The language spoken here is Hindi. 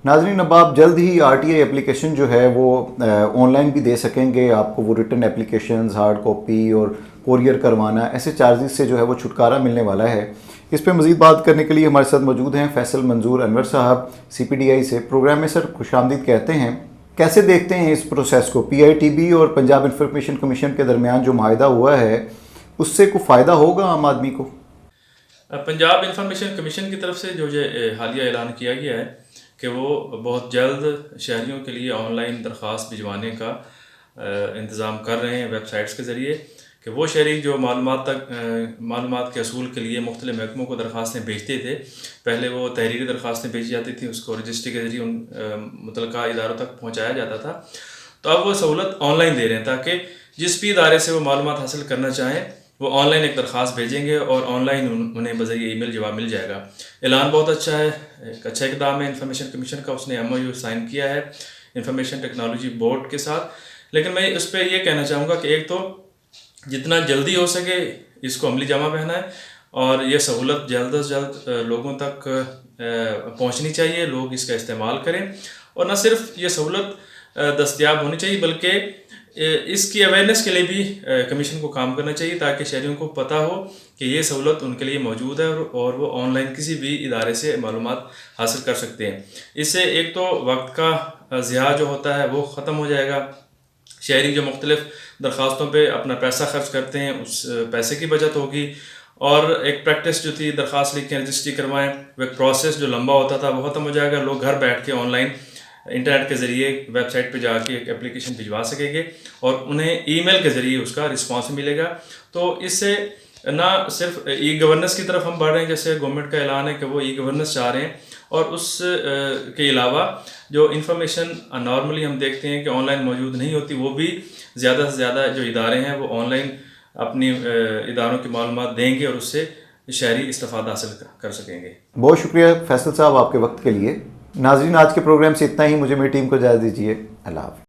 नाज़रीन, अब आप जल्द ही आरटीआई एप्लीकेशन जो है वो ऑनलाइन भी दे सकेंगे। आपको वो रिटन एप्लीकेशंस, हार्ड कॉपी और कोरियर करवाना, ऐसे चार्जेस से जो है वो छुटकारा मिलने वाला है। इस पर मज़ीद बात करने के लिए हमारे साथ मौजूद हैं फैसल मंजूर अनवर साहब CPDI से। प्रोग्राम में सर खुशामदीद कहते हैं। कैसे देखते हैं इस प्रोसेस को? PITB और पंजाब इंफॉर्मेशन कमीशन के दरमियान जो माहिदा हुआ है उससे कोई फ़ायदा होगा आम आदमी को? पंजाब इंफॉर्मेशन कमीशन की तरफ से जो हालिया ऐलान किया गया है कि वो बहुत जल्द शहरियों के लिए ऑनलाइन दरख्वास्त भिजवाने का इंतज़ाम कर रहे हैं वेबसाइट्स के ज़रिए, कि वो शहरी जो मालूमात के असूल के लिए मुख्तलिफ महकमों को दरख्वास्तें भेजते थे। पहले वो तहरीरी दरख्वास्तें भेजी जाती थी, उसको रजिस्ट्री के ज़रिए उन मुतलका इदारों तक पहुँचाया जाता था। तो अब वो सहूलत ऑनलाइन दे रहे हैं ताकि जिस भी इदारे से वो मालूमात हासिल करना चाहें वो ऑनलाइन एक दरख्वास्त भेजेंगे और ऑनलाइन उन्हें बज़रिए ईमेल जवाब मिल जाएगा। ऐलान बहुत अच्छा है, एक अच्छा इक़दाम है इंफॉर्मेशन कमीशन का। उसने MOU साइन किया है इंफॉर्मेशन टेक्नोलॉजी बोर्ड के साथ। लेकिन मैं उस पर यह कहना चाहूँगा कि एक तो जितना जल्दी हो सके इसको अमली जामा पहना है और ये सहूलत जल्द से जल्द लोगों तक पहुँचनी चाहिए, लोग इसका इस्तेमाल करें। और न सिर्फ ये सहूलत दस्तयाब होनी चाहिए बल्कि इसकी अवेयरनेस के लिए भी कमीशन को काम करना चाहिए ताकि शहरियों को पता हो कि ये सहूलत उनके लिए मौजूद है और वो ऑनलाइन किसी भी इदारे से मालूमात हासिल कर सकते हैं। इससे एक तो वक्त का ज़िया जो होता है वो ख़त्म हो जाएगा। शहरी जो मुख्तलिफ़ दरख्वास्तों पे अपना पैसा खर्च करते हैं उस पैसे की बचत होगी। और एक प्रैक्टिस जो थी दरख्वास्त लिख के रजिस्ट्री करवाएं, वो एक प्रोसेस जो लंबा होता था वो ख़त्म हो जाएगा। लोग घर बैठ के ऑनलाइन इंटरनेट के ज़रिए वेबसाइट पे जाके एक एप्लीकेशन भिजवा सकेंगे और उन्हें ईमेल के ज़रिए उसका रिस्पांस मिलेगा। तो इससे ना सिर्फ ई-गवर्नेंस की तरफ हम बढ़ रहे हैं, जैसे गवर्नमेंट का ऐलान है कि वो ई-गवर्नेंस चाह रहे हैं, और उस के अलावा जो इन्फॉर्मेशन नॉर्मली हम देखते हैं कि ऑनलाइन मौजूद नहीं होती, वो भी ज़्यादा से ज़्यादा जो इदारे हैं वो ऑनलाइन अपनी इदारों की मालूमात देंगे और उससे शहरी इस्तेफ़ादा हासिल कर सकेंगे। बहुत शुक्रिया फैसल साहब आपके वक्त के लिए। नाज़रीन, आज के प्रोग्राम से इतना ही। मुझे मेरी टीम को इजाज़त दीजिए। अल्लाह हाफ़िज़।